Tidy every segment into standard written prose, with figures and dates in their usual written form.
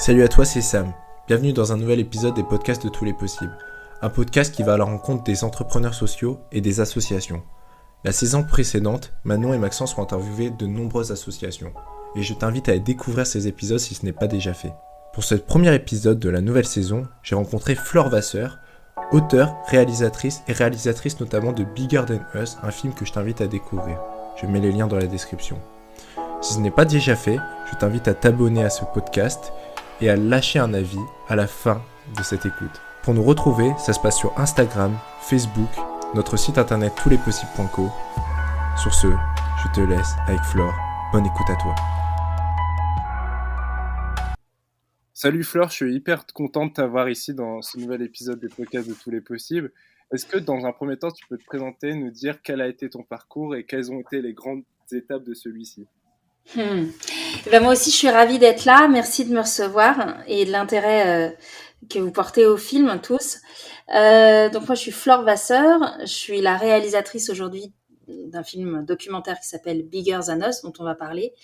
Salut à toi, c'est Sam. Bienvenue dans un nouvel épisode des podcasts de tous les possibles. Un podcast qui va à la rencontre des entrepreneurs sociaux et des associations. La saison précédente, Manon et Maxence ont interviewé de nombreuses associations. Et je t'invite à aller découvrir ces épisodes si ce n'est pas déjà fait. Pour ce premier épisode de la nouvelle saison, j'ai rencontré Flore Vasseur, auteure, réalisatrice et réalisatrice notamment de Bigger Than Us, un film que je t'invite à découvrir. Je mets les liens dans la description. Si ce n'est pas déjà fait, je t'invite à t'abonner à ce podcast et à lâcher un avis à la fin de cette écoute. Pour nous retrouver, ça se passe sur Instagram, Facebook, notre site internet touslespossibles.co. Sur ce, je te laisse avec Flore. Bonne écoute à toi. Salut Flore, je suis hyper content de t'avoir ici dans ce nouvel épisode des podcasts de Tous les Possibles. Est-ce que dans un premier temps, tu peux te présenter, nous dire quel a été ton parcours et quelles ont été les grandes étapes de celui-ci ? Moi aussi, je suis ravie d'être là. Merci de me recevoir et de l'intérêt que vous portez au film tous. Donc moi, je suis Flore Vasseur. Je suis la réalisatrice aujourd'hui d'un film documentaire qui s'appelle Bigger Than Us, dont on va parler.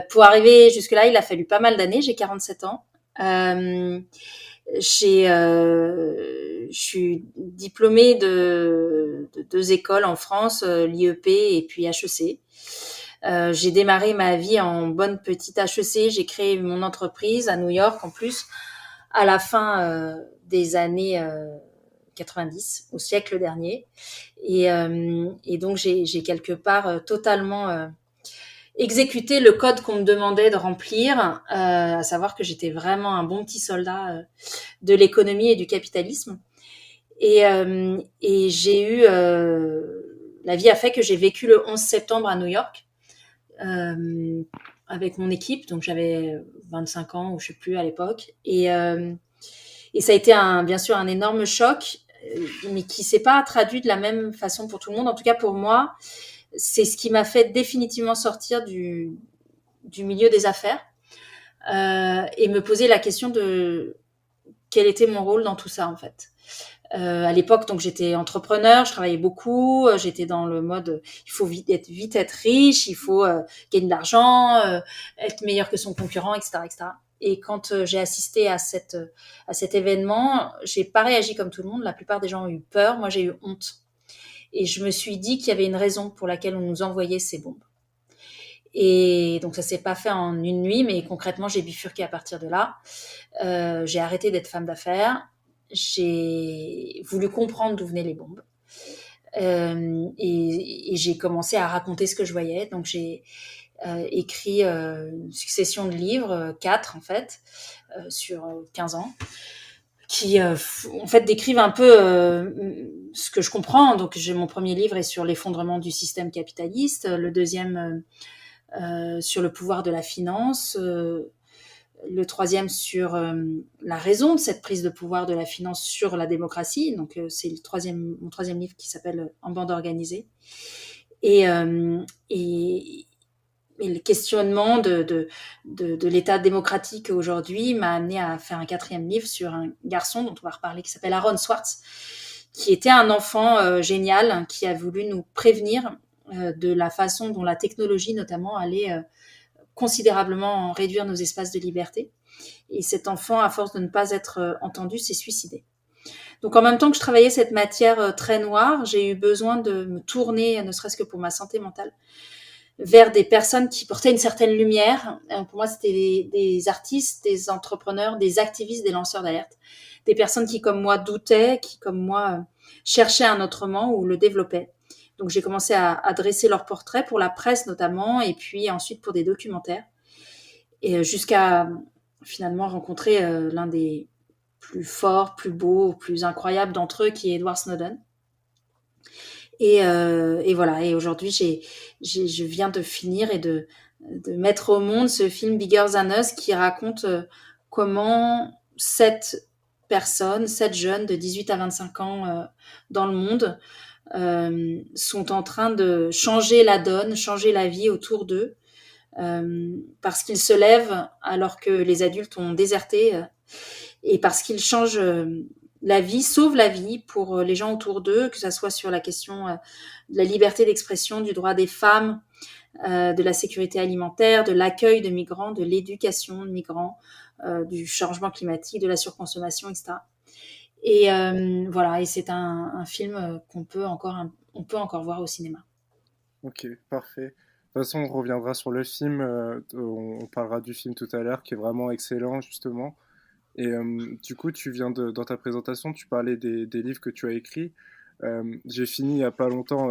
Pour arriver jusque-là, il a fallu pas mal d'années. J'ai 47 ans. Je suis diplômée de deux écoles en France, l'IEP et puis HEC. J'ai démarré ma vie en bonne petite HEC. J'ai créé mon entreprise à New York en plus à la fin des années 90, au siècle dernier. Et donc, j'ai quelque part totalement exécuté le code qu'on me demandait de remplir, à savoir que j'étais vraiment un bon petit soldat de l'économie et du capitalisme. Et j'ai eu... la vie a fait que j'ai vécu le 11 septembre à New York. Avec mon équipe, donc j'avais 25 ans ou je sais plus à l'époque, et ça a été bien sûr un énorme choc, mais qui s'est pas traduit de la même façon pour tout le monde. En tout cas pour moi, c'est ce qui m'a fait définitivement sortir du milieu des affaires et me poser la question de quel était mon rôle dans tout ça en fait. À l'époque, donc j'étais entrepreneur, je travaillais beaucoup, j'étais dans le mode il faut vite être riche, il faut gagner de l'argent, être meilleur que son concurrent, etc., etc. Et quand j'ai assisté à cet événement, j'ai pas réagi comme tout le monde. La plupart des gens ont eu peur, moi j'ai eu honte. Et je me suis dit qu'il y avait une raison pour laquelle on nous envoyait ces bombes. Et donc ça s'est pas fait en une nuit, mais concrètement j'ai bifurqué à partir de là. J'ai arrêté d'être femme d'affaires. J'ai voulu comprendre d'où venaient les bombes et j'ai commencé à raconter ce que je voyais. Donc j'ai écrit une succession de livres, 4 en fait, sur 15 ans, qui en fait décrivent un peu ce que je comprends. Donc mon premier livre est sur l'effondrement du système capitaliste, le deuxième sur le pouvoir de la finance, le troisième sur la raison de cette prise de pouvoir de la finance sur la démocratie. Donc c'est mon troisième livre qui s'appelle En bande organisée. Et le questionnement de l'état démocratique aujourd'hui m'a amené à faire un quatrième livre sur un garçon dont on va reparler qui s'appelle Aaron Swartz, qui était un enfant génial qui a voulu nous prévenir de la façon dont la technologie notamment allait considérablement réduire nos espaces de liberté. Et cet enfant, à force de ne pas être entendu, s'est suicidé. Donc en même temps que je travaillais cette matière très noire, j'ai eu besoin de me tourner, ne serait-ce que pour ma santé mentale, vers des personnes qui portaient une certaine lumière. Pour moi, c'était des artistes, des entrepreneurs, des activistes, des lanceurs d'alerte. Des personnes qui, comme moi, doutaient, qui, comme moi, cherchaient un autrement ou le développaient. Donc j'ai commencé à dresser leurs portraits pour la presse notamment, et puis ensuite pour des documentaires, et jusqu'à finalement rencontrer l'un des plus forts, plus beaux, plus incroyables d'entre eux, qui est Edward Snowden. Et voilà. Et aujourd'hui, je viens de finir et de mettre au monde ce film Bigger Than Us qui raconte comment 7 jeunes de 18 à 25 ans dans le monde sont en train de changer la donne, changer la vie autour d'eux, parce qu'ils se lèvent alors que les adultes ont déserté, et parce qu'ils changent la vie, sauvent la vie pour les gens autour d'eux, que ça soit sur la question de la liberté d'expression, du droit des femmes, de la sécurité alimentaire, de l'accueil de migrants, de l'éducation de migrants, du changement climatique, de la surconsommation, etc. Et voilà, et c'est un film on peut encore voir au cinéma. Ok, parfait. De toute façon, on reviendra sur le film, on parlera du film tout à l'heure, qui est vraiment excellent, justement. Et du coup, dans ta présentation, tu parlais des livres que tu as écrits. J'ai fini il n'y a pas longtemps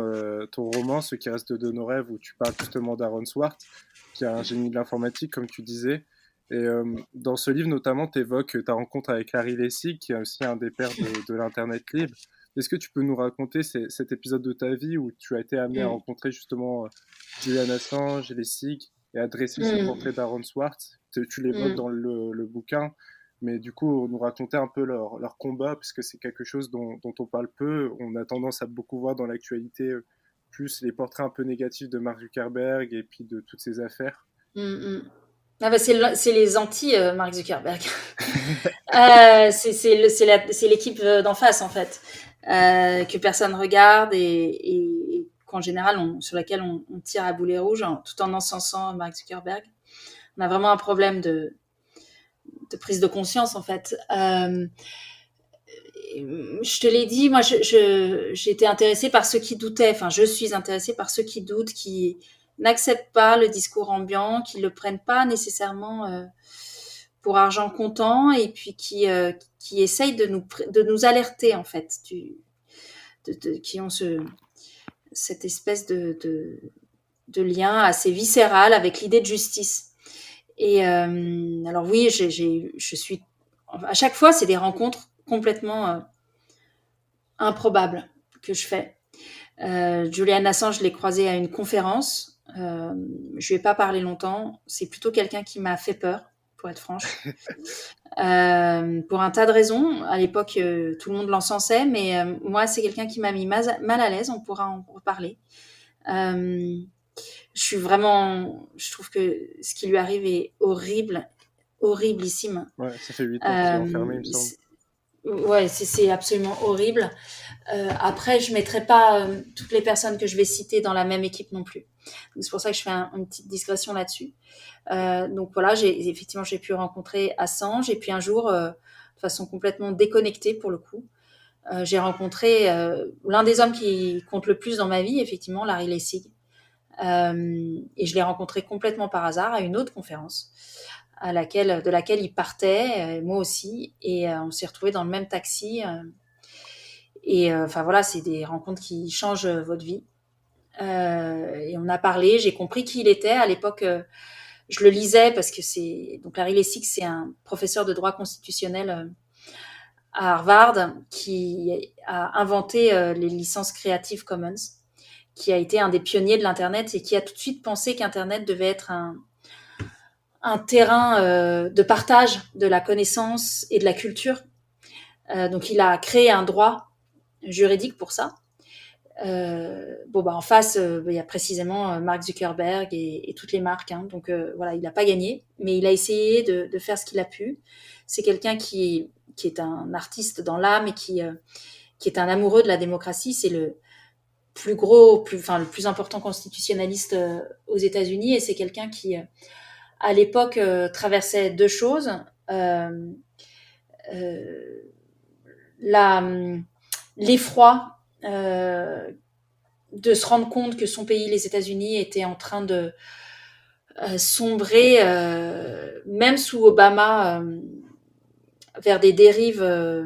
ton roman, Ce qui reste de nos rêves, où tu parles justement d'Aaron Swartz, qui est un génie de l'informatique, comme tu disais. Et dans ce livre, notamment, tu évoques ta rencontre avec Larry Lessig, qui est aussi un des pères de l'Internet libre. Est-ce que tu peux nous raconter cet épisode de ta vie où tu as été amené à Mm. rencontrer justement Julian Assange, Lessig, et à dresser ce Mm. portrait d'Aaron Swartz? Tu l'évoques Mm. dans le bouquin, mais du coup, nous raconter un peu leur combat, parce que c'est quelque chose dont on parle peu. On a tendance à beaucoup voir dans l'actualité plus les portraits un peu négatifs de Mark Zuckerberg et puis de toutes ces affaires. Mm. Mm. Ah bah c'est les anti Mark Zuckerberg. C'est l'équipe d'en face en fait, que personne regarde et qu'en général sur laquelle on tire à boulet rouge tout en encensant Mark Zuckerberg. On a vraiment un problème de prise de conscience en fait. Je te l'ai dit, moi j'ai été intéressée par ceux qui doutaient, enfin je suis intéressée par ceux qui doutent, qui n'acceptent pas le discours ambiant, qui le prennent pas nécessairement pour argent comptant et puis qui essayent de nous alerter en fait, qui ont cette espèce de lien assez viscéral avec l'idée de justice. Et alors oui, je suis à chaque fois c'est des rencontres complètement improbables que je fais. Julian Assange, je l'ai croisé à une conférence. Je lui ai pas parlé longtemps. C'est plutôt quelqu'un qui m'a fait peur, pour être franche. Pour un tas de raisons. À l'époque, tout le monde l'encensait, mais moi, c'est quelqu'un qui m'a mis mal à l'aise. On pourra en reparler. Je trouve que ce qui lui arrive est horrible, horriblissime. Ouais, ça fait 8 ans qu'il est enfermé, il me semble. Ouais, c'est absolument horrible. Après, je mettrai pas toutes les personnes que je vais citer dans la même équipe non plus. Donc, c'est pour ça que je fais une petite digression là-dessus. Donc voilà, effectivement, j'ai pu rencontrer Assange et puis un jour, de façon complètement déconnectée pour le coup, j'ai rencontré l'un des hommes qui compte le plus dans ma vie, effectivement, Larry Lessig. Et je l'ai rencontré complètement par hasard à une autre conférence de laquelle il partait, moi aussi, et on s'est retrouvés dans le même taxi. Et enfin voilà, c'est des rencontres qui changent votre vie. Et on a parlé, j'ai compris qui il était. À l'époque, je le lisais parce que donc Larry Lessig, c'est un professeur de droit constitutionnel à Harvard qui a inventé les licences Creative Commons, qui a été un des pionniers de l'Internet et qui a tout de suite pensé qu'Internet devait être un terrain de partage de la connaissance et de la culture. Donc il a créé un droit juridique pour ça. En face, il y a précisément Mark Zuckerberg et toutes les marques. Donc voilà, il n'a pas gagné, mais il a essayé de faire ce qu'il a pu. C'est quelqu'un qui est un artiste dans l'âme et qui est un amoureux de la démocratie. C'est le le plus important constitutionnaliste aux États-Unis, et c'est quelqu'un qui, à l'époque, traversait deux choses. L'effroi de se rendre compte que son pays, les États-Unis, était en train de sombrer, même sous Obama, vers des dérives, vers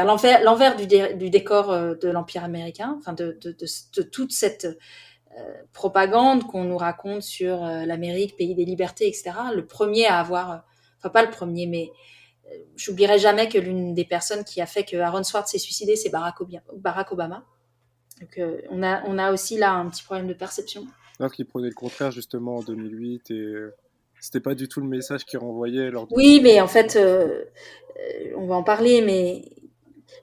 l'envers du décor de l'Empire américain, de toute cette propagande qu'on nous raconte sur l'Amérique, pays des libertés, etc. Le premier à avoir, pas le premier, mais j'oublierai jamais que l'une des personnes qui a fait que Aaron Swartz s'est suicidé, c'est Barack Obama. Donc on a aussi là un petit problème de perception. Alors qu'il prenait le contraire justement en 2008 et c'était pas du tout le message qu'il renvoyait lors de... Oui, mais en fait, on va en parler, mais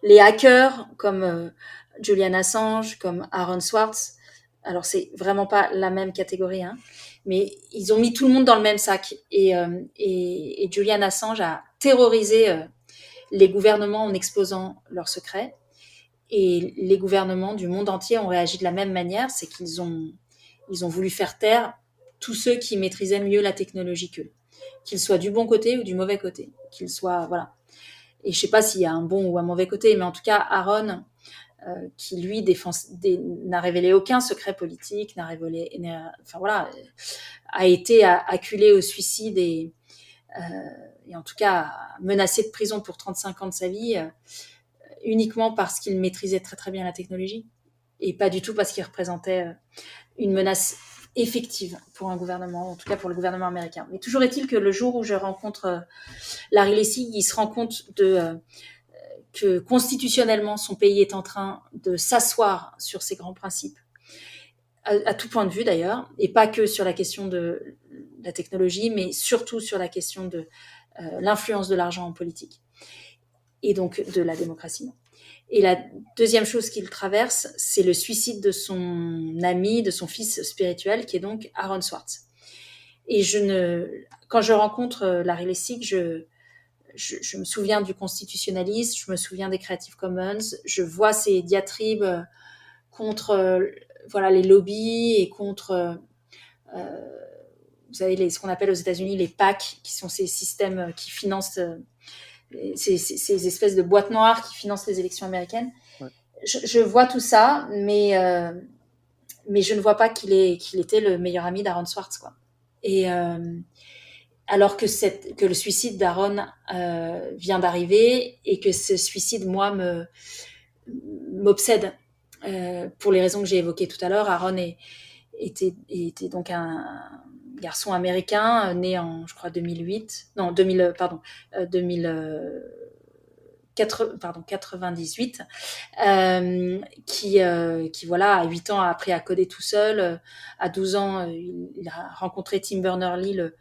les hackers comme Julian Assange, comme Aaron Swartz, alors c'est vraiment pas la même catégorie, hein, mais ils ont mis tout le monde dans le même sac. Et Julian Assange a terrorisé les gouvernements en exposant leurs secrets. Et les gouvernements du monde entier ont réagi de la même manière, c'est qu'ils ont ils ont voulu faire taire tous ceux qui maîtrisaient mieux la technologie qu'eux, qu'ils soient du bon côté ou du mauvais côté, qu'ils soient, voilà. Et je sais pas s'il y a un bon ou un mauvais côté, mais en tout cas, Aaron, qui lui n'a révélé aucun secret politique, a été acculé au suicide et en tout cas menacé de prison pour 35 ans de sa vie, uniquement parce qu'il maîtrisait très très bien la technologie et pas du tout parce qu'il représentait une menace effective pour un gouvernement, en tout cas pour le gouvernement américain. Mais toujours est-il que le jour où je rencontre Larry Lessig, il se rend compte que constitutionnellement, son pays est en train de s'asseoir sur ces grands principes, à tout point de vue d'ailleurs, et pas que sur la question de la technologie, mais surtout sur la question de l'influence de l'argent en politique, et donc de la démocratie. Et la deuxième chose qu'il traverse, c'est le suicide de son ami, de son fils spirituel, qui est donc Aaron Swartz. Et quand je rencontre Larry Lessig, je me souviens du constitutionnalisme, je me souviens des Creative Commons, je vois ces diatribes contre les lobbies et contre, vous savez, ce qu'on appelle aux États-Unis les PAC, qui sont ces systèmes qui financent ces espèces de boîtes noires qui financent les élections américaines. Ouais. Je vois tout ça, mais je ne vois pas qu'il était le meilleur ami d'Aaron Swartz, quoi. Et alors que le suicide d'Aaron vient d'arriver et que ce suicide, moi, m'obsède pour les raisons que j'ai évoquées tout à l'heure. Aaron était donc un garçon américain né en, je crois, 98, qui voilà, à 8 ans a appris à coder tout seul. À 12 ans, il a rencontré Tim Berners-Lee, le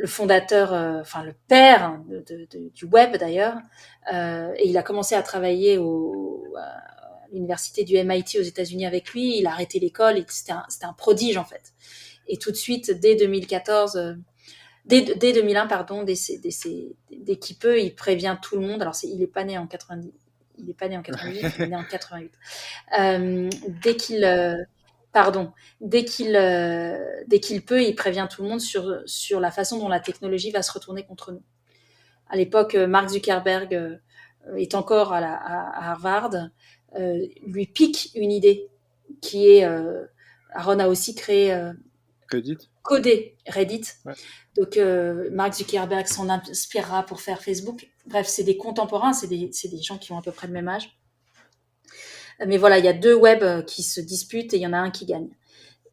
fondateur, le père du web d'ailleurs, et il a commencé à travailler à l'université du MIT aux États-Unis avec lui. Il a arrêté l'école, c'était un prodige en fait. Et tout de suite, dès 2014, dès 2001, pardon, dès qu'il peut, il prévient tout le monde. Alors il n'est pas né en 90, il n'est pas né en 88, il est né en 88. Dès qu'il peut, il prévient tout le monde sur la façon dont la technologie va se retourner contre nous. À l'époque, Mark Zuckerberg est encore à Harvard, lui pique une idée qui est... Aaron a aussi créé... codé Reddit. Ouais. Donc, Mark Zuckerberg s'en inspirera pour faire Facebook. Bref, c'est des contemporains, c'est des gens qui ont à peu près le même âge. Mais voilà, il y a deux webs qui se disputent et il y en a un qui gagne.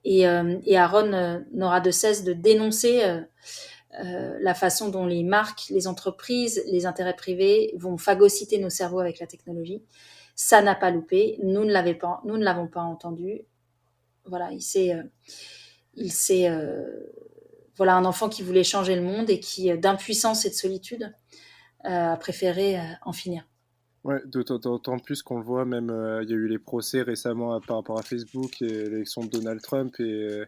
Et Aaron n'aura de cesse de dénoncer la façon dont les marques, les entreprises, les intérêts privés vont phagocyter nos cerveaux avec la technologie. Ça n'a pas loupé. Nous ne l'avons pas entendu. Voilà, voilà, un enfant qui voulait changer le monde et qui, d'impuissance et de solitude, a préféré en finir. Ouais, d'autant plus qu'on le voit, même il y a eu les procès récemment par rapport à Facebook et l'élection de Donald Trump et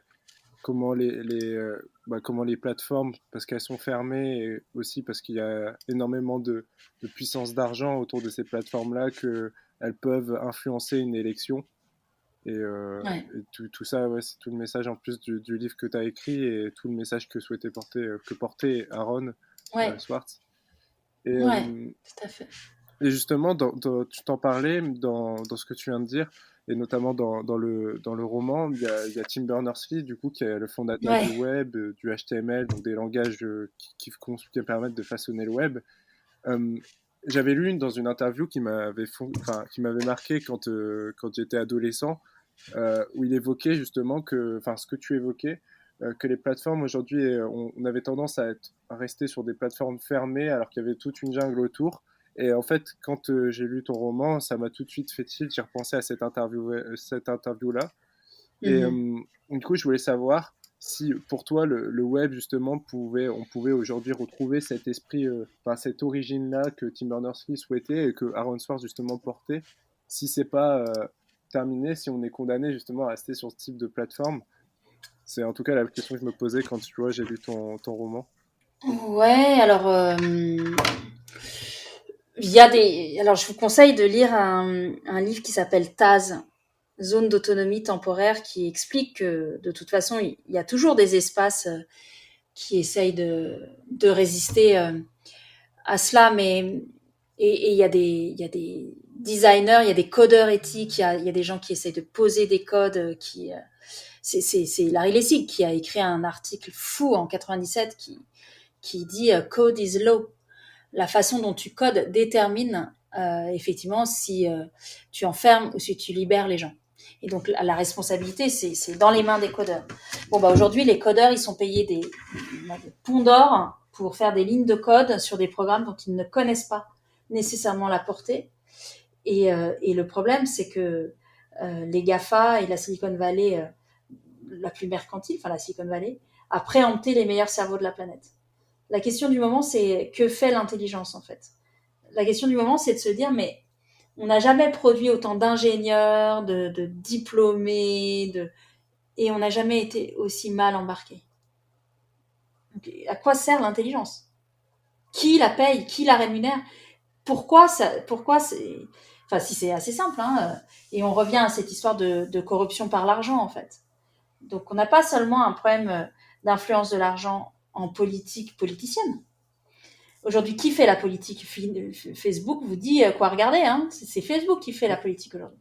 comment les plateformes, parce qu'elles sont fermées et aussi parce qu'il y a énormément de puissance d'argent autour de ces plateformes-là, qu'elles peuvent influencer une élection. Et tout ça, ouais, c'est tout le message en plus du livre que tu as écrit et tout le message que souhaitait porter Aaron Swartz. Et, tout à fait. Et justement, tu t'en parlais dans ce que tu viens de dire, et notamment dans le roman, il y a Tim Berners-Lee, du coup, qui est le fondateur du web, du HTML, donc des langages qui permettent de façonner le web. J'avais lu dans une interview qui m'avait marqué quand j'étais adolescent, où il évoquait justement ce que tu évoquais, que les plateformes aujourd'hui, on avait tendance à rester sur des plateformes fermées alors qu'il y avait toute une jungle autour. Et en fait, quand j'ai lu ton roman, ça m'a tout de suite fait tilt. J'ai repensé à cette interview-là. Et du coup, je voulais savoir si pour toi, le web, justement, on pouvait aujourd'hui retrouver cet esprit, cette origine-là que Tim Berners-Lee souhaitait et que Aaron Swartz, justement, portait. Si c'est pas terminé, si on est condamné, justement, à rester sur ce type de plateforme. C'est en tout cas la question que je me posais quand j'ai lu ton roman. Ouais, alors... alors, je vous conseille de lire un livre qui s'appelle Taz, zone d'autonomie temporaire qui explique que de toute façon, il y a toujours des espaces qui essayent de résister à cela, mais et il y a des designers, il y a des codeurs éthiques, il y a des gens qui essayent de poser des codes qui c'est Larry Lessig qui a écrit un article fou en 97 qui dit code is law. La façon dont tu codes détermine effectivement si tu enfermes ou si tu libères les gens. Et donc la responsabilité, c'est dans les mains des codeurs. Bon, bah aujourd'hui, les codeurs, ils sont payés des ponts d'or pour faire des lignes de code sur des programmes dont ils ne connaissent pas nécessairement la portée. Et le problème, c'est que les GAFA et la Silicon Valley, la plus mercantile, enfin la Silicon Valley, a préempté les meilleurs cerveaux de la planète. La question du moment, c'est que fait l'intelligence en fait? La question du moment, c'est de se dire, mais on n'a jamais produit autant d'ingénieurs, de diplômés, et on n'a jamais été aussi mal embarqué. Donc, à quoi sert l'intelligence? Qui la paye? Qui la rémunère? Pourquoi c'est... Enfin, si c'est assez simple, hein, et on revient à cette histoire de corruption par l'argent, en fait. Donc, on n'a pas seulement un problème d'influence de l'argent en politique politicienne. Aujourd'hui, qui fait la politique? Facebook vous dit quoi regarder, hein. C'est Facebook qui fait la politique aujourd'hui.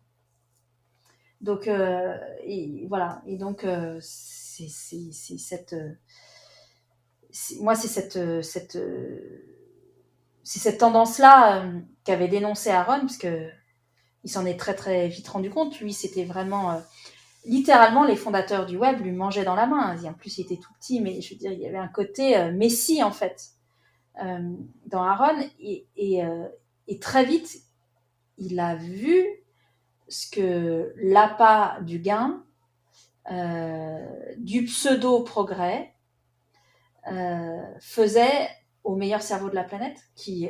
Donc, et voilà. Et donc, c'est cette... moi, c'est cette tendance-là qu'avait dénoncé Aaron, parce que il s'en est très très vite rendu compte. Lui, c'était vraiment littéralement les fondateurs du web lui mangeaient dans la main. En plus, il était tout petit, mais je veux dire, il y avait un côté messie en fait dans Aaron, et très vite, il a vu ce que l'appât du gain, du pseudo progrès, faisait au meilleur cerveau de la planète, qui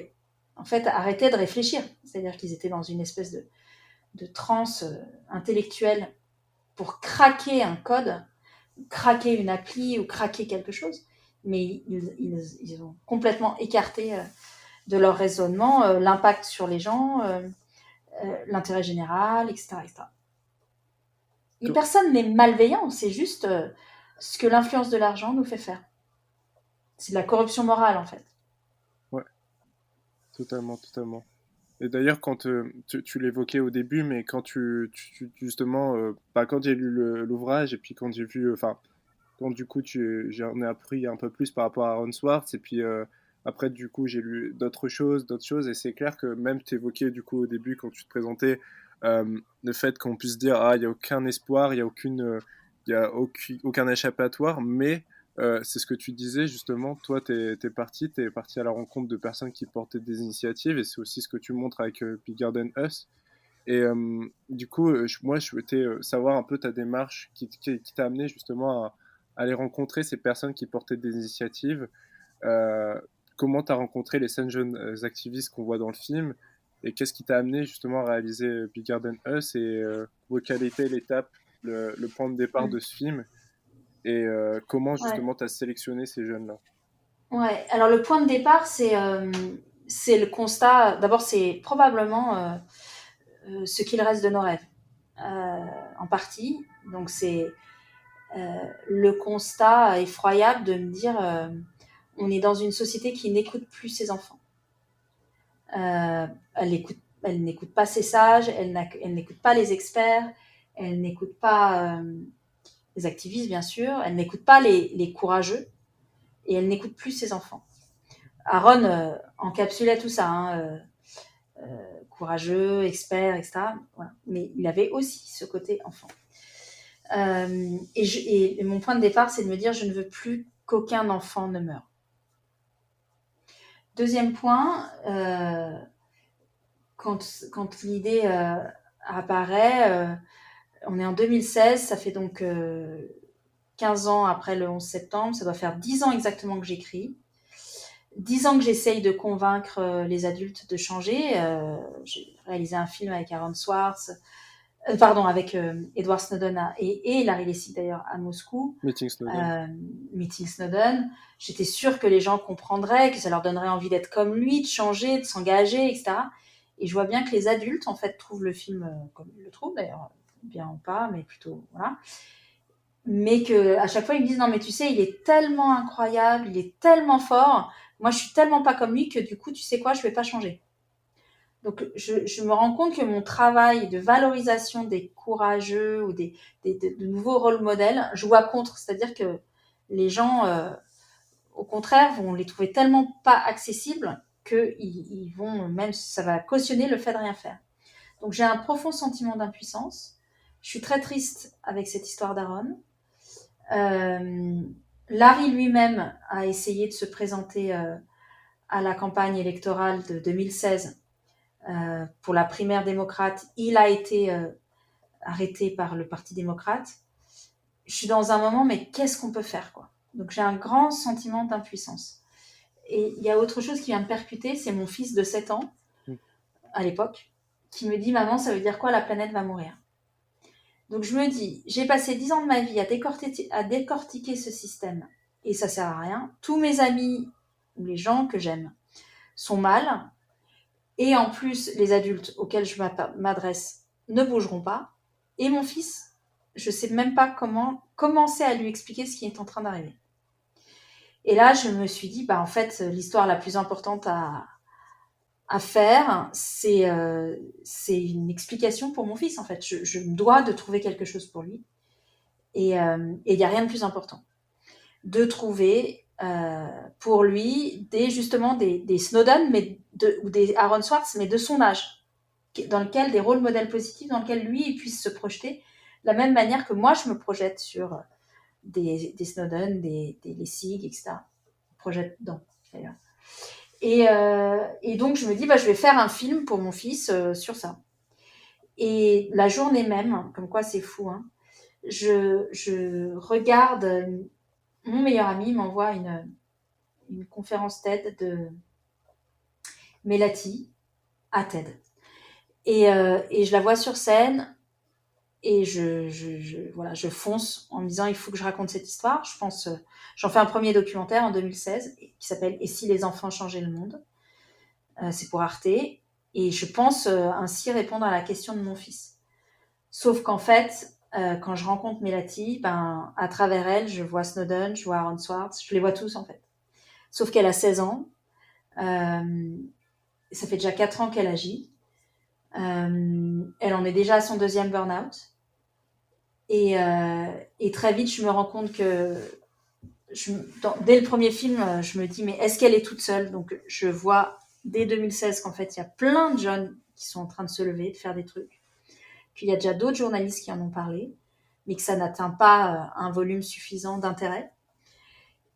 en fait arrêtait de réfléchir. C'est-à-dire qu'ils étaient dans une espèce de transe intellectuelle pour craquer un code, craquer une appli ou craquer quelque chose. Mais ils ont complètement écarté de leur raisonnement l'impact sur les gens, l'intérêt général, etc. etc. Et personne n'est malveillant, c'est juste ce que l'influence de l'argent nous fait faire. C'est de la corruption morale, en fait. Ouais, totalement, totalement. Et d'ailleurs, quand tu l'évoquais au début, mais quand justement, quand j'ai lu l'ouvrage et puis quand j'ai vu, enfin, quand du coup j'en ai appris un peu plus par rapport à Aaron Swartz, et puis après du coup j'ai lu d'autres choses, et c'est clair que même tu évoquais du coup au début quand tu te présentais le fait qu'on puisse dire ah il y a aucun espoir, il y a aucun échappatoire, mais c'est ce que tu disais justement, toi t'es parti à la rencontre de personnes qui portaient des initiatives, et c'est aussi ce que tu montres avec Bigger Than Us. Et du coup, moi, je souhaitais savoir un peu ta démarche qui t'a amené justement à aller rencontrer ces personnes qui portaient des initiatives. Euh, Comment tu as rencontré les 5 jeunes activistes qu'on voit dans le film, et qu'est-ce qui t'a amené justement à réaliser Bigger Than Us, et quelle était l'étape, le point de départ de ce film, et comment justement tu as sélectionné ces jeunes-là. Ouais, alors le point de départ, c'est le constat. D'abord, c'est probablement ce qu'il reste de nos rêves, en partie. Donc, c'est le constat effroyable de me dire on est dans une société qui n'écoute plus ses enfants. Elle n'écoute pas ses sages, elle n'écoute pas les experts, elle n'écoute pas les activistes, bien sûr, elle n'écoute pas les courageux, et elle n'écoute plus ses enfants. Aaron encapsulait tout ça, hein, courageux, expert, etc. Voilà. Mais il avait aussi ce côté enfant. Et mon point de départ, c'est de me dire, je ne veux plus qu'aucun enfant ne meure. Deuxième point, quand l'idée apparaît, on est en 2016, ça fait donc 15 ans après le 11 septembre, ça doit faire 10 ans exactement que j'écris. 10 ans que j'essaye de convaincre les adultes de changer. J'ai réalisé un film avec Aaron Swartz, avec Edward Snowden et Larry Lessig d'ailleurs à Moscou. Meeting Snowden. J'étais sûre que les gens comprendraient, que ça leur donnerait envie d'être comme lui, de changer, de s'engager, etc. Et je vois bien que les adultes en fait trouvent le film comme ils le trouvent d'ailleurs bien ou pas, mais plutôt, voilà. Mais qu'à chaque fois, ils me disent, non, mais tu sais, il est tellement incroyable, il est tellement fort, moi, je suis tellement pas comme lui que du coup, tu sais quoi, je vais pas changer. Donc, je me rends compte que mon travail de valorisation des courageux ou de nouveaux rôles modèles joue à contre. C'est-à-dire que les gens, au contraire, vont les trouver tellement pas accessibles qu'ils vont même, ça va cautionner le fait de rien faire. Donc, j'ai un profond sentiment d'impuissance. Je suis très triste avec cette histoire d'Aaron. Larry lui-même a essayé de se présenter à la campagne électorale de 2016 pour la primaire démocrate. Il a été arrêté par le Parti démocrate. Je suis dans un moment, mais qu'est-ce qu'on peut faire, quoi? Donc j'ai un grand sentiment d'impuissance. Et il y a autre chose qui vient me percuter, c'est mon fils de 7 ans, à l'époque, qui me dit, maman, ça veut dire quoi, la planète va mourir? Donc je me dis, j'ai passé 10 ans de ma vie à décortiquer ce système, et ça sert à rien. Tous mes amis, ou les gens que j'aime, sont mal, et en plus, les adultes auxquels je m'adresse ne bougeront pas, et mon fils, je ne sais même pas comment commencer à lui expliquer ce qui est en train d'arriver. Et là, je me suis dit, en fait, l'histoire la plus importante à faire, c'est une explication pour mon fils, en fait. Je me dois de trouver quelque chose pour lui. Et il n'y a rien de plus important. De trouver pour lui justement des Snowden ou des Aaron Swartz, mais de son âge, dans lequel des rôles modèles positifs, dans lequel lui il puisse se projeter de la même manière que moi je me projette sur des Snowden, des Lessig, etc. Je me projette dedans, d'ailleurs. Et donc je me dis, je vais faire un film pour mon fils sur ça. Et la journée même, comme quoi c'est fou, hein, je regarde, mon meilleur ami m'envoie une conférence TED de Melati à TED. Et je la vois sur scène et je fonce en me disant il faut que je raconte cette histoire. J'en fais un premier documentaire en 2016 qui s'appelle Et si les enfants changeaient le monde. C'est pour Arte. Et je pense ainsi répondre à la question de mon fils. Sauf qu'en fait, quand je rencontre Melati, à travers elle, je vois Snowden, je vois Aaron Swartz, je les vois tous en fait. Sauf qu'elle a 16 ans. Ça fait déjà 4 ans qu'elle agit. Elle en est déjà à son 2e burn-out. Et très vite, je me rends compte que dès le premier film, je me dis, mais est-ce qu'elle est toute seule? Donc, je vois dès 2016 qu'en fait, il y a plein de jeunes qui sont en train de se lever, de faire des trucs. Qu'il y a déjà d'autres journalistes qui en ont parlé, mais que ça n'atteint pas un volume suffisant d'intérêt.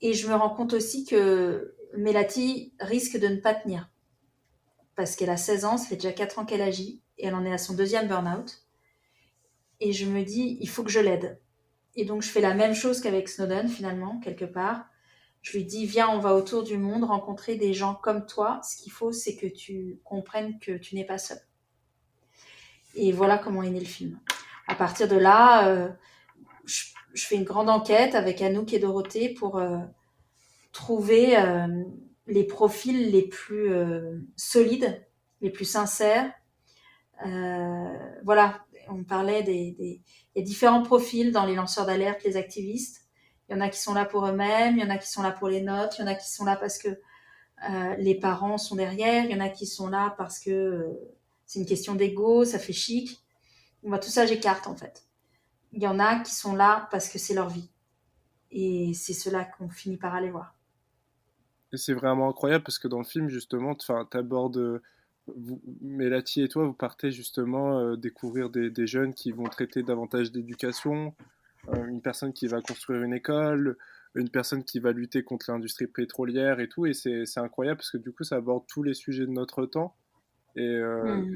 Et je me rends compte aussi que Melati risque de ne pas tenir. Parce qu'elle a 16 ans, ça fait déjà 4 ans qu'elle agit, et elle en est à son 2e burn-out. Et je me dis, il faut que je l'aide. Et donc, je fais la même chose qu'avec Snowden, finalement, quelque part. Je lui dis, viens, on va autour du monde rencontrer des gens comme toi. Ce qu'il faut, c'est que tu comprennes que tu n'es pas seul. Et voilà comment est né le film. À partir de là, je fais une grande enquête avec Anouk et Dorothée pour trouver les profils les plus solides, les plus sincères. Voilà, on parlait il y a différents profils dans les lanceurs d'alerte, les activistes. Il y en a qui sont là pour eux-mêmes, il y en a qui sont là pour les notes, il y en a qui sont là parce que les parents sont derrière, il y en a qui sont là parce que c'est une question d'ego, ça fait chic. Moi, tout ça, j'écarte en fait. Il y en a qui sont là parce que c'est leur vie. Et c'est ceux-là qu'on finit par aller voir. Et c'est vraiment incroyable parce que dans le film, justement, t'abordes, Melati et toi, vous partez justement découvrir des jeunes qui vont traiter davantage d'éducation, une personne qui va construire une école, une personne qui va lutter contre l'industrie pétrolière et tout. Et c'est incroyable parce que du coup, ça aborde tous les sujets de notre temps. Et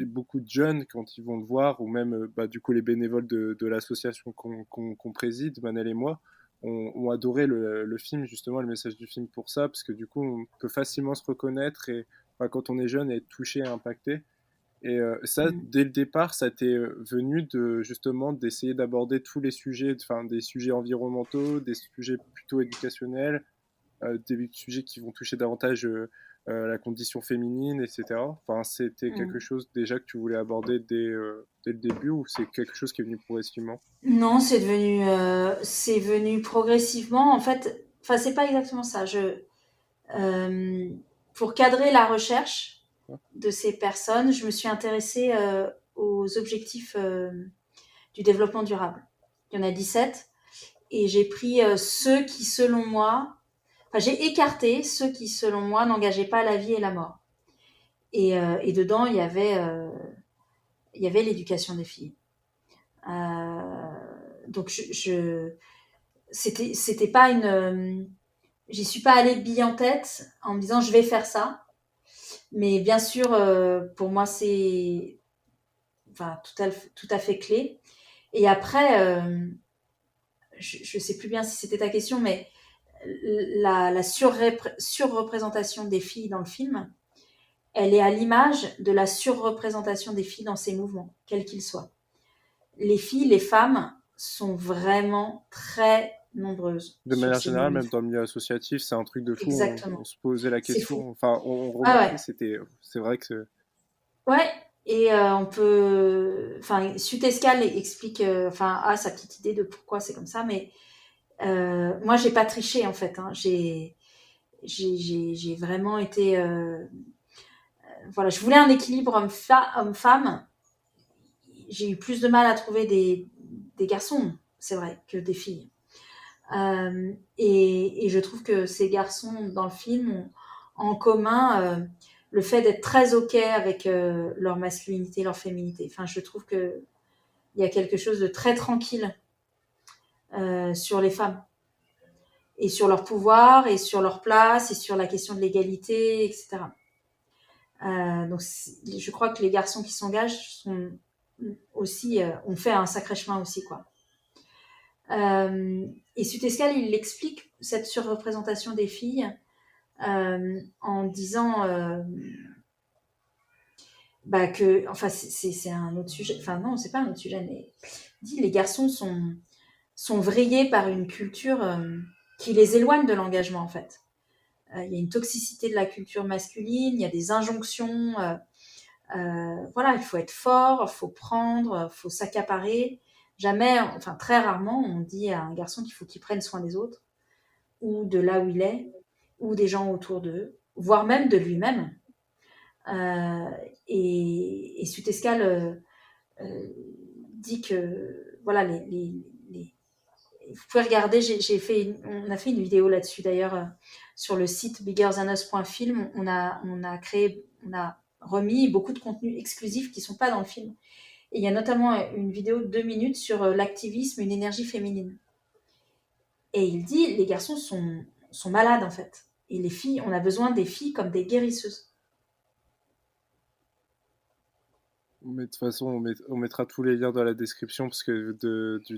beaucoup de jeunes, quand ils vont le voir, ou même du coup les bénévoles de l'association qu'on préside, Manel et moi, ont adoré le film, justement, le message du film pour ça, parce que du coup, on peut facilement se reconnaître et quand on est jeune, être touché et impacté. Et ça, dès le départ, ça t'est venu justement d'essayer d'aborder tous les sujets, des sujets environnementaux, des sujets plutôt éducationnels, des sujets qui vont toucher davantage la condition féminine, etc. Enfin, c'était quelque Mm. chose déjà que tu voulais aborder dès le début ou c'est quelque chose qui est venu progressivement? Non, c'est venu progressivement. En fait, enfin, c'est pas exactement ça. Euh, pour cadrer la recherche de ces personnes, je me suis intéressée aux objectifs du développement durable. Il y en a 17 et j'ai pris ceux qui, selon moi, enfin, j'ai écarté ceux qui, selon moi, n'engageaient pas la vie et la mort. Et dedans, il y avait l'éducation des filles. Donc, c'était pas une. J'y suis pas allée bille en tête en me disant je vais faire ça. Mais bien sûr, pour moi, c'est enfin, tout à fait clé. Et après, je sais plus bien si c'était ta question, mais la surreprésentation des filles dans le film, elle est à l'image de la surreprésentation des filles dans ces mouvements, quels qu'ils soient. Les filles, les femmes sont vraiment très nombreuses De sur manière ces générale, même manifs. dans le milieu associatif, c'est un truc de fou. On Exactement. se posait la C'est fou. question, enfin, on Ah remarquait, ouais. c'est vrai que Ouais. Et on peut. Enfin, Sutescal explique enfin, a sa petite idée de pourquoi c'est comme ça, mais moi, j'ai pas triché en fait. Hein. J'ai vraiment été. Voilà, je voulais un équilibre homme-femme. J'ai eu plus de mal à trouver des garçons, c'est vrai, que des filles. Et je trouve que ces garçons dans le film ont en commun le fait d'être très OK avec leur masculinité, leur féminité. Enfin, je trouve qu'il y a quelque chose de très tranquille sur les femmes et sur leur pouvoir et sur leur place et sur la question de l'égalité, etc. Donc, je crois que les garçons qui s'engagent sont aussi, ont fait un sacré chemin aussi, quoi. Et Sutescal, il explique cette surreprésentation des filles en disant bah que, enfin, c'est un autre sujet, enfin non, c'est pas un autre sujet, mais il dit les garçons sont vrillés par une culture qui les éloigne de l'engagement, en fait. Il y a une toxicité de la culture masculine, il y a des injonctions, voilà, il faut être fort, il faut prendre, il faut s'accaparer. Jamais, enfin très rarement, on dit à un garçon qu'il faut qu'il prenne soin des autres, ou de là où il est, ou des gens autour d'eux, voire même de lui-même. Euh, et Sutescal dit que, voilà, vous pouvez regarder, on a fait une vidéo là-dessus d'ailleurs sur le site biggerthanus.film. On a remis beaucoup de contenus exclusifs qui ne sont pas dans le film. Et il y a notamment une vidéo de 2 minutes sur l'activisme, une énergie féminine. Et il dit, les garçons sont malades en fait. Et les filles, on a besoin des filles comme des guérisseuses. mais de toute façon, on mettra tous les liens dans la description parce que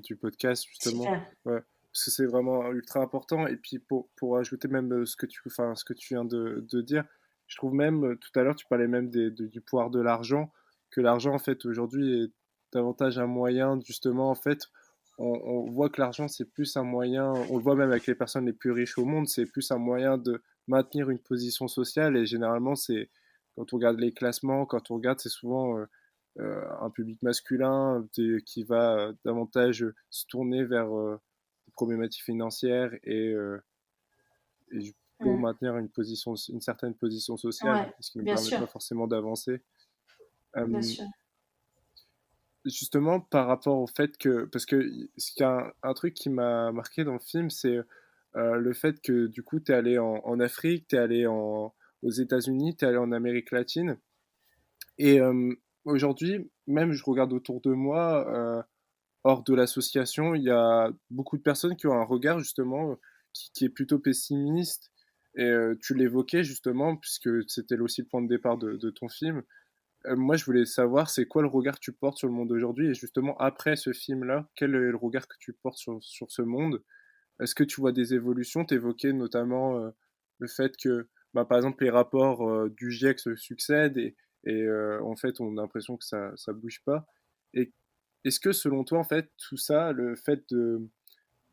du podcast, justement. Super. Ouais. Parce que c'est vraiment ultra important. Et puis, pour ajouter même enfin, ce que tu viens de dire, je trouve même, tout à l'heure, tu parlais même du pouvoir de l'argent, que l'argent, en fait, aujourd'hui, est davantage un moyen, justement, en fait, on voit que l'argent, c'est plus un moyen, on le voit même avec les personnes les plus riches au monde, c'est plus un moyen de maintenir une position sociale. Et généralement, c'est, quand on regarde les classements, quand on regarde, c'est souvent un public masculin qui va davantage se tourner vers des problématiques financières et pour Mm. maintenir une certaine position sociale, Ouais, ce qui ne bien permet sûr, pas forcément d'avancer. bien Euh, sûr. Justement, par rapport au fait que, parce que ce qui a un truc qui m'a marqué dans le film, c'est le fait que du coup, tu es allé en Afrique, tu es allé aux États-Unis, tu es allé en Amérique latine. Et aujourd'hui, même je regarde autour de moi, hors de l'association, il y a beaucoup de personnes qui ont un regard justement qui est plutôt pessimiste. Et tu l'évoquais justement, puisque c'était aussi le point de départ de ton film. Moi, je voulais savoir, c'est quoi le regard que tu portes sur le monde aujourd'hui? Et justement, après ce film-là, quel est le regard que tu portes sur ce monde? Est-ce que tu vois des évolutions? Tu évoquais notamment le fait que, bah, par exemple, les rapports du GIEC se succèdent et en fait, on a l'impression que ça bouge pas. Et est-ce que selon toi, en fait, tout ça, le fait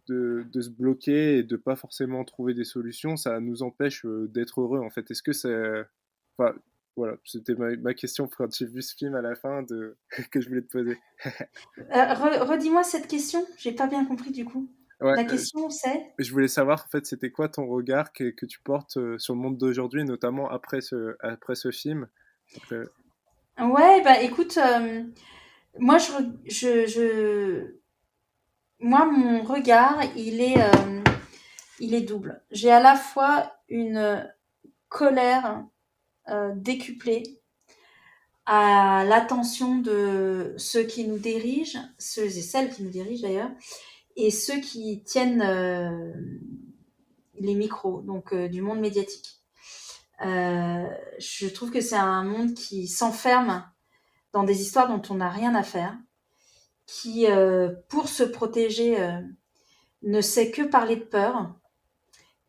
de se bloquer et de pas forcément trouver des solutions, ça nous empêche d'être heureux en fait. Est-ce que c'est... Enfin, voilà, c'était ma question quand j'ai vu ce film à la fin que je voulais te poser. Redis-moi cette question, j'ai pas bien compris du coup. Ouais, La question c'est? je voulais savoir en fait c'était quoi ton regard que tu portes sur le monde d'aujourd'hui, notamment après ce film. Après... Ouais, bah écoute, moi moi mon regard il est double. J'ai à la fois une colère décuplée à l'attention de ceux qui nous dirigent, ceux et celles qui nous dirigent d'ailleurs, et ceux qui tiennent les micros, donc du monde médiatique. Je trouve que c'est un monde qui s'enferme dans des histoires dont on n'a rien à faire, qui, pour se protéger, ne sait que parler de peur,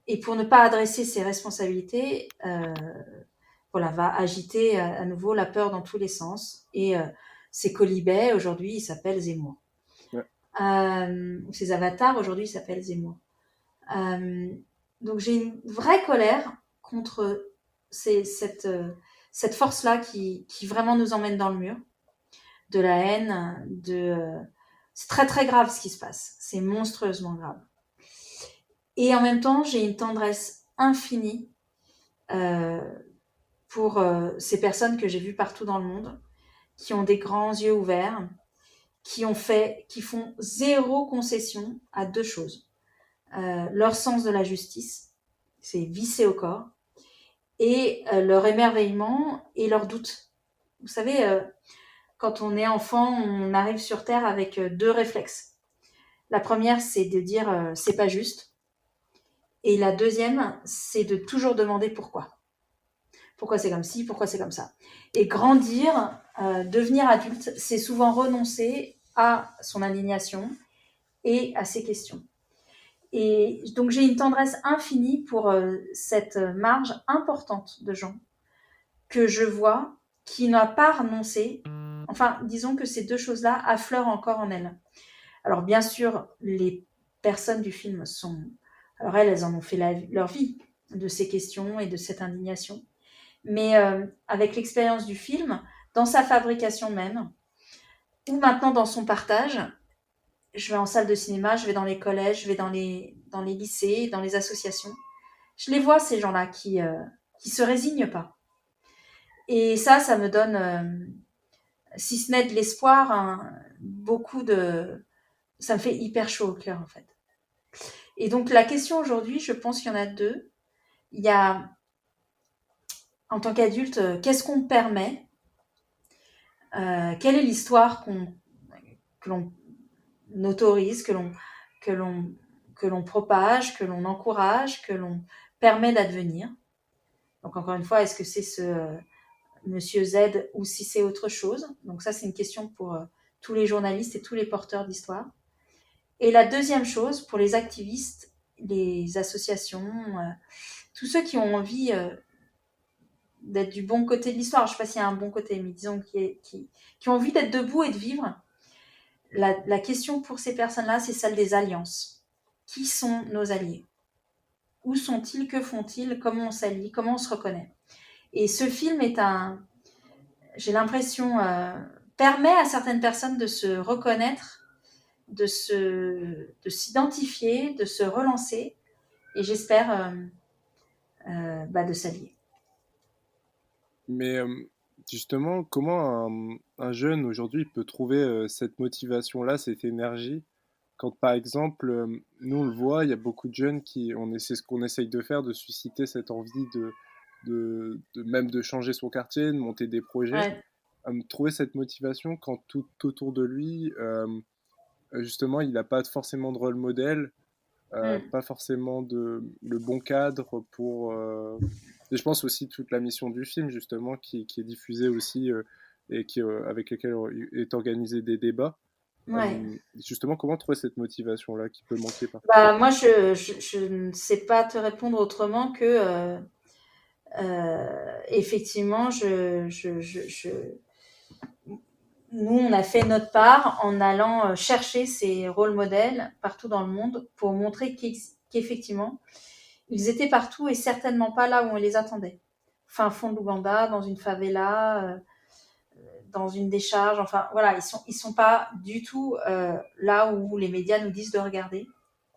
et pour ne pas adresser ses responsabilités, voilà, va agiter à nouveau la peur dans tous les sens. Et ses colibets, aujourd'hui, ils s'appellent Zemmour. Ouais. Ses avatars, aujourd'hui, ils s'appellent Zemmour. Donc j'ai une vraie colère contre cette force-là qui vraiment nous emmène dans le mur, de la haine, c'est très très grave ce qui se passe, c'est monstrueusement grave. Et en même temps, j'ai une tendresse infinie pour ces personnes que j'ai vues partout dans le monde, qui ont des grands yeux ouverts, qui font zéro concession à deux choses. Leur sens de la justice, c'est vissé au corps, et leur émerveillement et leur doute. Vous savez, quand on est enfant, on arrive sur Terre avec deux réflexes. La première, c'est de dire c'est pas juste. Et la deuxième, c'est de toujours demander pourquoi. Pourquoi c'est comme ci, pourquoi c'est comme ça. Et grandir, devenir adulte, c'est souvent renoncer à son indignation et à ses questions. Et donc j'ai une tendresse infinie pour cette marge importante de gens que je vois qui n'a pas renoncé. Enfin, disons que ces deux choses-là affleurent encore en elles. Alors bien sûr, les personnes du film sont... Alors elles en ont fait leur vie de ces questions et de cette indignation. Mais avec l'expérience du film, dans sa fabrication même, ou maintenant dans son partage, je vais en salle de cinéma, je vais dans les collèges, je vais dans les lycées, dans les associations. Je les vois, ces gens-là, qui se résignent pas. Et ça me donne, si ce n'est de l'espoir, ça me fait hyper chaud au cœur, en fait. Et donc, la question aujourd'hui, je pense qu'il y en a deux. Il y a, en tant qu'adulte, qu'est-ce qu'on permet quelle est l'histoire que l'on autorise, que l'on propage, que l'on encourage, que l'on permet d'advenir. Donc encore une fois, est-ce que c'est ce Monsieur Z ou si c'est autre chose? Donc ça, c'est une question pour tous les journalistes et tous les porteurs d'histoire. Et la deuxième chose, pour les activistes, les associations, tous ceux qui ont envie d'être du bon côté de l'histoire, je ne sais pas s'il y a un bon côté, mais disons qui ont envie d'être debout et de vivre, la question pour ces personnes-là, c'est celle des alliances. Qui sont nos alliés? Où sont-ils? Que font-ils? Comment on s'allie? Comment on se reconnaît? Et ce film j'ai l'impression, permet à certaines personnes de se reconnaître, de s'identifier, de se relancer, et j'espère de s'allier. Mais justement, comment un jeune aujourd'hui peut trouver cette motivation-là, cette énergie, quand par exemple, nous on le voit, il y a beaucoup de jeunes c'est ce qu'on essaye de faire, de susciter cette envie même de changer son quartier, de monter des projets, trouver cette motivation quand tout autour de lui, justement, il n'a pas forcément de rôle modèle, pas forcément le bon cadre pour... Et je pense aussi toute la mission du film, justement, qui est diffusée aussi et avec laquelle est organisé des débats. Justement, comment trouver cette motivation-là qui peut manquer parfois? Moi, je ne sais pas te répondre autrement que effectivement, nous, on a fait notre part en allant chercher ces rôles modèles partout dans le monde pour montrer qu'effectivement, ils étaient partout et certainement pas là où on les attendait. Fin fond de l'Ouganda, dans une favela, dans une décharge. Enfin, voilà, ils sont pas du tout là où les médias nous disent de regarder.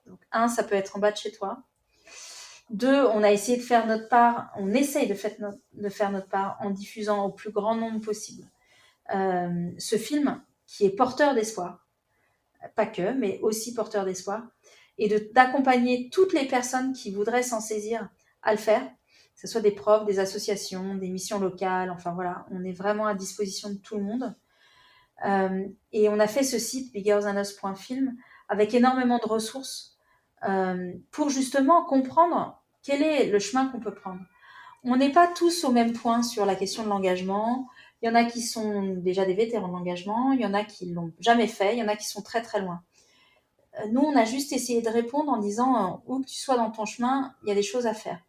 Donc, ça peut être en bas de chez toi. 2, on a essayé de faire notre part. On essaye de faire notre part en diffusant au plus grand nombre possible ce film qui est porteur d'espoir, pas que, mais aussi porteur d'espoir, et d'accompagner toutes les personnes qui voudraient s'en saisir à le faire, que ce soit des profs, des associations, des missions locales, enfin voilà, on est vraiment à disposition de tout le monde. Et on a fait ce site biggerthanus.film avec énormément de ressources pour justement comprendre quel est le chemin qu'on peut prendre. On n'est pas tous au même point sur la question de l'engagement. Il y en a qui sont déjà des vétérans de l'engagement, il y en a qui l'ont jamais fait, il y en a qui sont très très loin. Nous, on a juste essayé de répondre en disant où que tu sois dans ton chemin, il y a des choses à faire.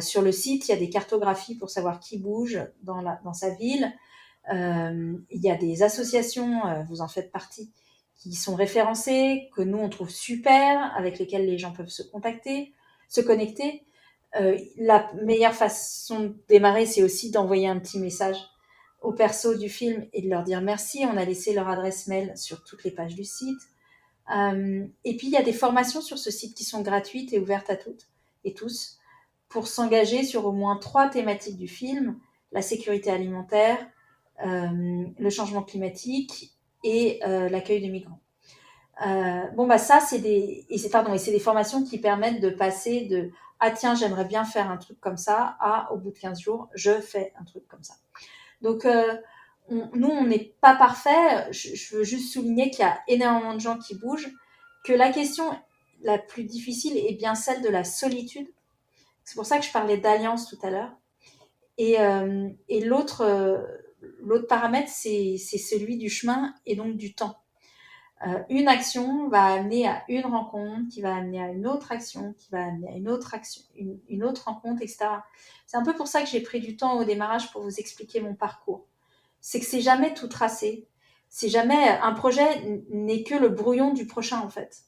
Sur le site, il y a des cartographies pour savoir qui bouge dans sa ville. Il y a des associations, vous en faites partie, qui sont référencées, que nous, on trouve super, avec lesquelles les gens peuvent se connecter. La meilleure façon de démarrer, c'est aussi d'envoyer un petit message aux persos du film et de leur dire merci. On a laissé leur adresse mail sur toutes les pages du site. Et puis, il y a des formations sur ce site qui sont gratuites et ouvertes à toutes et tous pour s'engager sur au moins 3 thématiques du film, la sécurité alimentaire, le changement climatique et l'accueil de migrants. Ça, c'est des formations qui permettent de passer de « Ah tiens, j'aimerais bien faire un truc comme ça » à « Au bout de 15 jours, je fais un truc comme ça ». Donc, nous, on n'est pas parfait. Je veux juste souligner qu'il y a énormément de gens qui bougent, que la question la plus difficile est bien celle de la solitude. C'est pour ça que je parlais d'alliance tout à l'heure. Et l'autre paramètre, c'est celui du chemin et donc du temps. Une action va amener à une rencontre, qui va amener à une autre action, qui va amener à une autre action, une autre rencontre, etc. C'est un peu pour ça que j'ai pris du temps au démarrage pour vous expliquer mon parcours. C'est que c'est jamais tout tracé. C'est jamais un projet n'est que le brouillon du prochain en fait.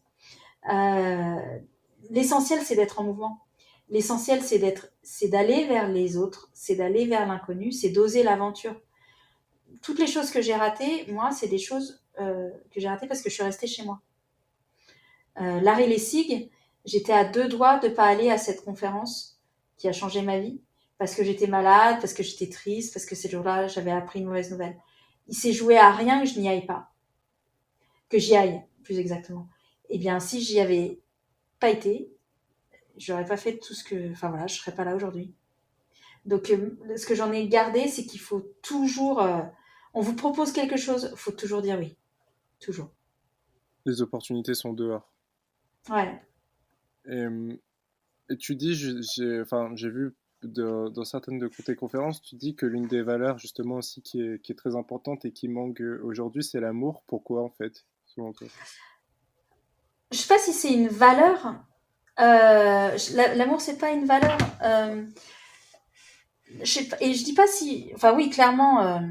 L'essentiel c'est d'être en mouvement. L'essentiel c'est d'aller vers les autres, c'est d'aller vers l'inconnu, c'est d'oser l'aventure. Toutes les choses que j'ai ratées, moi, c'est des choses que j'ai ratées parce que je suis restée chez moi. Larry Lessig, j'étais à 2 doigts de ne pas aller à cette conférence qui a changé ma vie parce que j'étais malade, parce que j'étais triste, parce que ces jours-là, j'avais appris une mauvaise nouvelle. Il s'est joué à rien que je n'y aille pas. Que j'y aille, plus exactement. Eh bien, si j'y avais pas été, j'aurais pas fait tout ce que... Enfin voilà, je serais pas là aujourd'hui. Donc, ce que j'en ai gardé, c'est qu'il faut toujours... on vous propose quelque chose, il faut toujours dire oui. Toujours. Les opportunités sont dehors. Ouais. Et tu dis, j'ai vu dans certaines de tes conférences, tu dis que l'une des valeurs justement aussi qui est très importante et qui manque aujourd'hui, c'est l'amour. Pourquoi en fait, selon toi? Je sais pas si c'est une valeur. L'amour, c'est pas une valeur. Et je dis pas si... Enfin oui, clairement,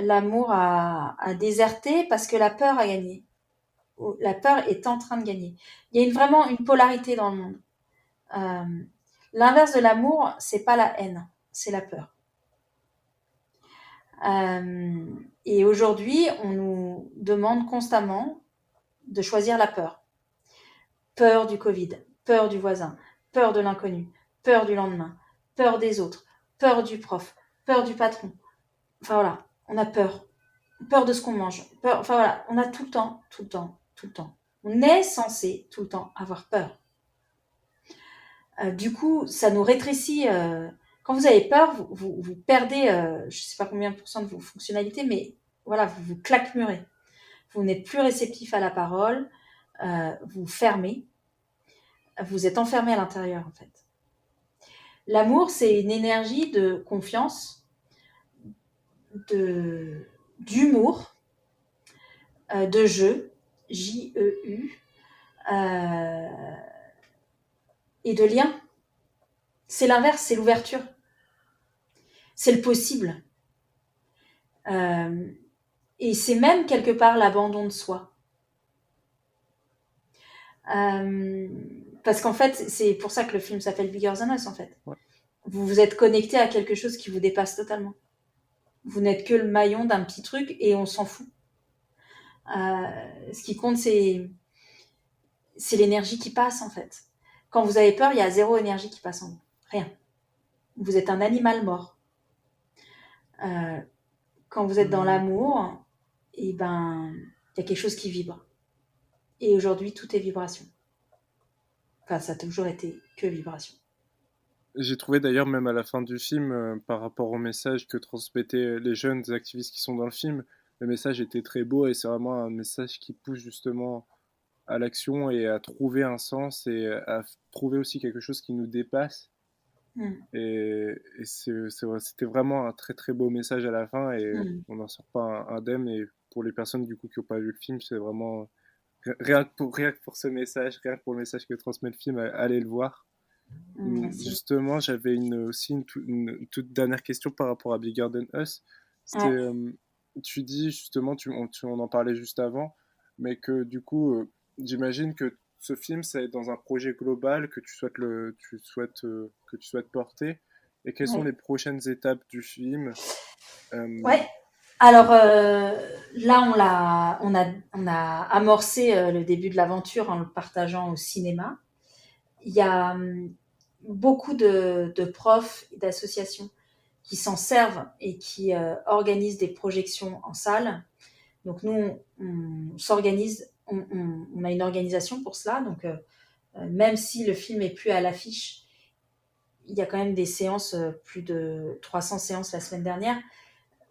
l'amour a déserté parce que la peur a gagné. La peur est en train de gagner. Il y a vraiment une polarité dans le monde. L'inverse de l'amour, c'est pas la haine, c'est la peur. Et aujourd'hui, on nous demande constamment de choisir la peur. Peur du Covid, peur du voisin, peur de l'inconnu, peur du lendemain, peur des autres, peur du prof, peur du patron. Enfin voilà, on a peur. Peur de ce qu'on mange. Enfin voilà, on a tout le temps. On est censé tout le temps avoir peur. Du coup, ça nous rétrécit. Quand vous avez peur, vous perdez, je ne sais pas combien % de vos fonctionnalités, mais voilà, vous claquemurez. Vous n'êtes plus réceptif à la parole, vous fermez, vous êtes enfermé à l'intérieur en fait. L'amour, c'est une énergie de confiance, d'humour, de jeu, J-E-U, et de lien. C'est l'inverse, c'est l'ouverture. C'est le possible. Et c'est même quelque part l'abandon de soi. Parce qu'en fait, c'est pour ça que le film s'appelle Bigger Than Us, en fait. Ouais. Vous vous êtes connecté à quelque chose qui vous dépasse totalement. Vous n'êtes que le maillon d'un petit truc et on s'en fout. Ce qui compte, c'est l'énergie qui passe, en fait. Quand vous avez peur, il y a 0 énergie qui passe en vous. Rien. Vous êtes un animal mort. Quand vous êtes dans l'amour, et ben, il y a quelque chose qui vibre. Et aujourd'hui, tout est vibration. Enfin, ça a toujours été que vibration. J'ai trouvé d'ailleurs même à la fin du film, par rapport au message que transmettaient les jeunes activistes qui sont dans le film, le message était très beau et c'est vraiment un message qui pousse justement à l'action et à trouver un sens et à trouver aussi quelque chose qui nous dépasse. C'était vraiment un très très beau message à la fin et on n'en sort pas indemne. Et pour les personnes du coup qui n'ont pas vu le film, c'est vraiment rien que pour ce message, rien que pour le message que transmet le film, allez le voir. Justement, j'avais aussi une toute dernière question par rapport à Bigger Than Us. C'était, tu dis justement, on en parlait juste avant, mais que du coup, j'imagine que ce film, ça va être dans un projet global que que tu souhaites porter. Et quelles sont les prochaines étapes du film? Ouais. Alors là, on a amorcé le début de l'aventure en le partageant au cinéma. Il y a beaucoup de profs et d'associations qui s'en servent et qui organisent des projections en salle. Donc nous, on s'organise, on a une organisation pour cela. Donc même si le film est plus à l'affiche, il y a quand même des séances, plus de 300 séances la semaine dernière.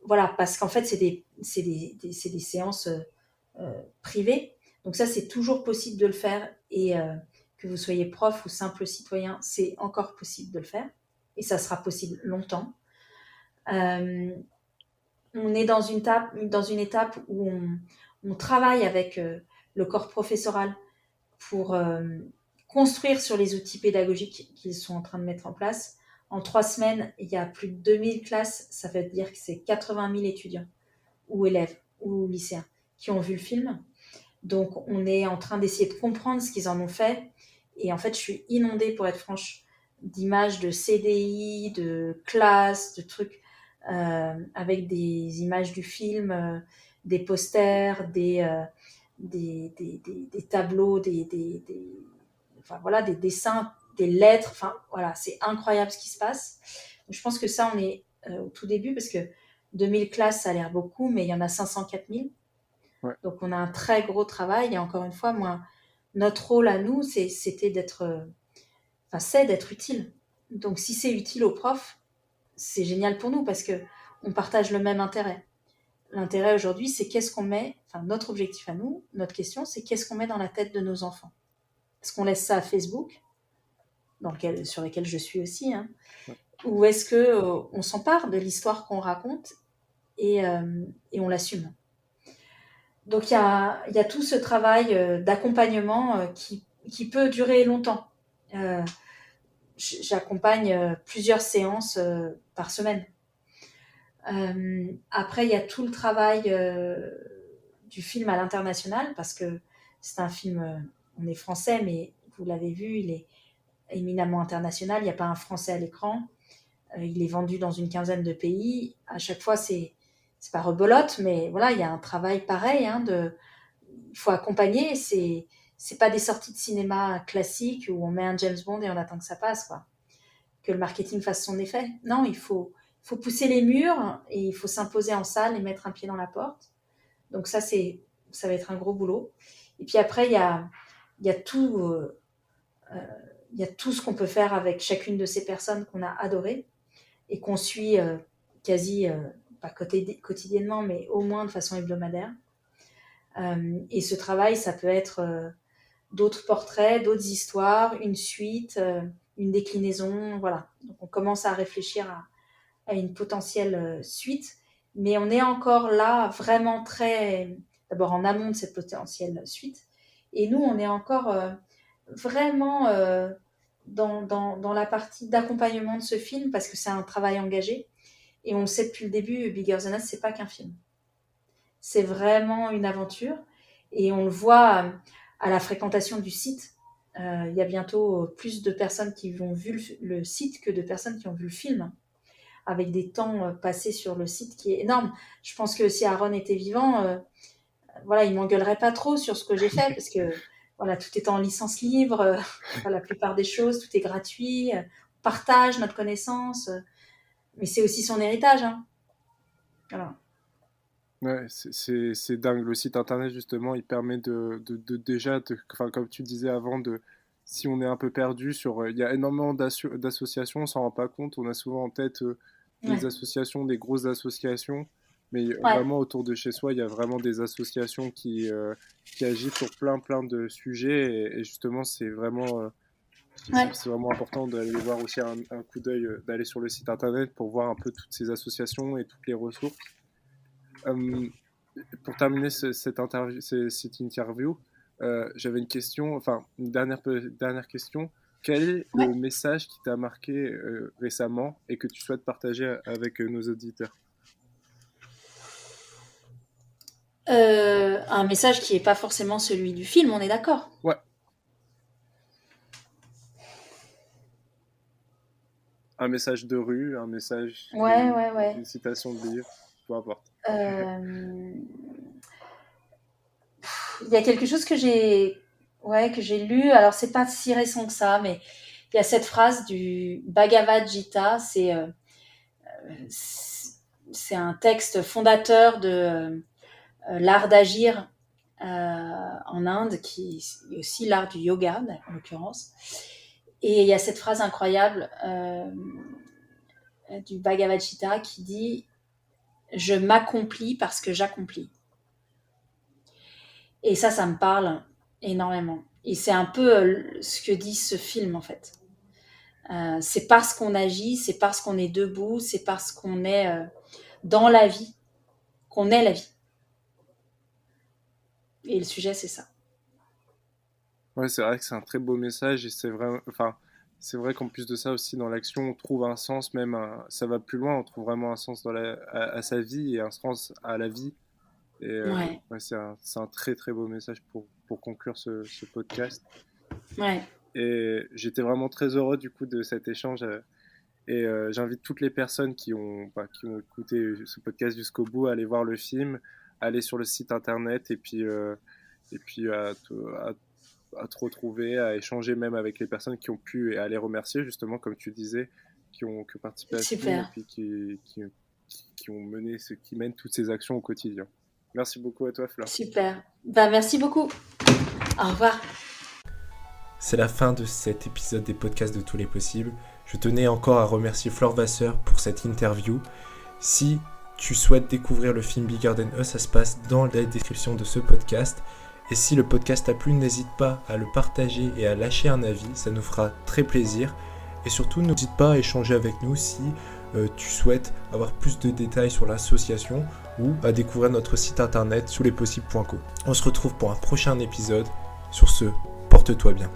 Voilà, parce qu'en fait, c'est des séances privées. Donc ça, c'est toujours possible de le faire. Et que vous soyez prof ou simple citoyen, c'est encore possible de le faire. Et ça sera possible longtemps. On est dans une étape où on travaille avec le corps professoral pour construire sur les outils pédagogiques qu'ils sont en train de mettre en place. En 3 semaines, il y a plus de 2000 classes, ça veut dire que c'est 80 000 étudiants ou élèves ou lycéens qui ont vu le film. Donc, on est en train d'essayer de comprendre ce qu'ils en ont fait. Et en fait, je suis inondée, pour être franche, d'images de CDI, de classes, de trucs avec des images du film, des posters, des tableaux, enfin, voilà, des dessins, des lettres. Enfin, voilà, c'est incroyable ce qui se passe. Donc, je pense que ça, on est au tout début parce que 2000 classes, ça a l'air beaucoup, mais il y en a 504 000. Ouais. Donc, on a un très gros travail. Et encore une fois, moi, notre rôle à nous, c'est d'être utile. Donc, si c'est utile aux profs, c'est génial pour nous parce que on partage le même intérêt. L'intérêt aujourd'hui, c'est qu'est-ce qu'on met, enfin, notre objectif à nous, notre question, c'est qu'est-ce qu'on met dans la tête de nos enfants. Est-ce qu'on laisse ça à Facebook, sur lequel je suis aussi, hein, ou est-ce qu'on s'empare de l'histoire qu'on raconte et on l'assume. Donc il y a tout ce travail d'accompagnement qui peut durer longtemps. J'accompagne plusieurs séances par semaine. Après, il y a tout le travail du film à l'international, parce que c'est un film, on est français, mais vous l'avez vu, il est éminemment international. Il n'y a pas un français à l'écran. Il est vendu dans une quinzaine de pays. À chaque fois, c'est pas rebolote, mais voilà, il y a un travail pareil. Il faut accompagner. C'est pas des sorties de cinéma classiques où on met un James Bond et on attend que ça passe, quoi. Que le marketing fasse son effet. Non, il faut pousser les murs et il faut s'imposer en salle et mettre un pied dans la porte. Donc ça va être un gros boulot. Et puis après, il y a tout ce qu'on peut faire avec chacune de ces personnes qu'on a adorées et qu'on suit pas quotidiennement, mais au moins de façon hebdomadaire. Et ce travail, ça peut être d'autres portraits, d'autres histoires, une suite, une déclinaison, voilà. Donc on commence à réfléchir à une potentielle suite, mais on est encore là vraiment d'abord en amont de cette potentielle suite, et nous on est encore vraiment dans la partie d'accompagnement de ce film, parce que c'est un travail engagé, et on le sait depuis le début, Bigger Than Us, c'est pas qu'un film. c'est vraiment une aventure. Et on le voit à la fréquentation du site. Il y a bientôt plus de personnes qui ont vu le site que de personnes qui ont vu le film, avec des temps passés sur le site qui est énorme. Je pense que si Aaron était vivant, voilà, il m'engueulerait pas trop sur ce que j'ai fait, parce que voilà, tout est en licence libre, la plupart des choses, tout est gratuit, on partage notre connaissance, mais c'est aussi son héritage. Hein. Voilà. Ouais, c'est dingue. Le site internet, justement, il permet déjà, enfin, comme tu disais avant, si on est un peu perdu il y a énormément d'associations, on s'en rend pas compte. On a souvent en tête des Ouais. associations, des grosses associations, mais Ouais. vraiment autour de chez soi, il y a vraiment des associations qui agissent sur plein de sujets. Et justement, Ouais. c'est vraiment important d'aller voir aussi un coup d'œil, d'aller sur le site internet pour voir un peu toutes ces associations et toutes les ressources. Euh, pour terminer cette interview, j'avais une question, enfin une dernière question. Quel est Ouais. le message qui t'a marqué récemment et que tu souhaites partager avec nos auditeurs? Un message qui n'est pas forcément celui du film, on est d'accord? Ouais, un message de rue, un message, Ouais. une citation de livre, peu importe. Euh, Il y a quelque chose que j'ai lu. Alors c'est pas si récent que ça, mais il y a cette phrase du Bhagavad Gita. C'est un texte fondateur de l'art d'agir en Inde, qui est aussi l'art du yoga en l'occurrence. Et il y a cette phrase incroyable du Bhagavad Gita qui dit « Je m'accomplis parce que j'accomplis ». Et ça me parle énormément. Et c'est un peu ce que dit ce film, en fait. C'est parce qu'on agit, c'est parce qu'on est debout, c'est parce qu'on est dans la vie, qu'on est la vie. Et le sujet, c'est ça. Ouais, c'est vrai que c'est un très beau message et c'est vrai qu'en plus de ça aussi dans l'action, on trouve un sens ça va plus loin, on trouve vraiment un sens à sa vie et un sens à la vie. Et Ouais. ouais, c'est un très très beau message pour conclure ce podcast. Ouais. Et j'étais vraiment très heureux du coup de cet échange. Et j'invite toutes les personnes qui ont écouté ce podcast jusqu'au bout à aller voir le film, à aller sur le site internet et puis à te retrouver, à échanger même avec les personnes qui ont pu et à les remercier justement, comme tu disais, qui ont participé à ce film et Super. puis qui mènent toutes ces actions au quotidien. Merci beaucoup à toi, Fleur. Super. Ben, merci beaucoup. Au revoir. C'est la fin de cet épisode des podcasts de Tous les possibles. Je tenais encore à remercier Flore Vasseur pour cette interview. Si tu souhaites découvrir le film Bigger Than Us, ça se passe dans la description de ce podcast. Et si le podcast t'a plu, n'hésite pas à le partager et à lâcher un avis, ça nous fera très plaisir. Et surtout, n'hésite pas à échanger avec nous si tu souhaites avoir plus de détails sur l'association ou à découvrir notre site internet souslespossibles.co. On se retrouve pour un prochain épisode. Sur ce, porte-toi bien.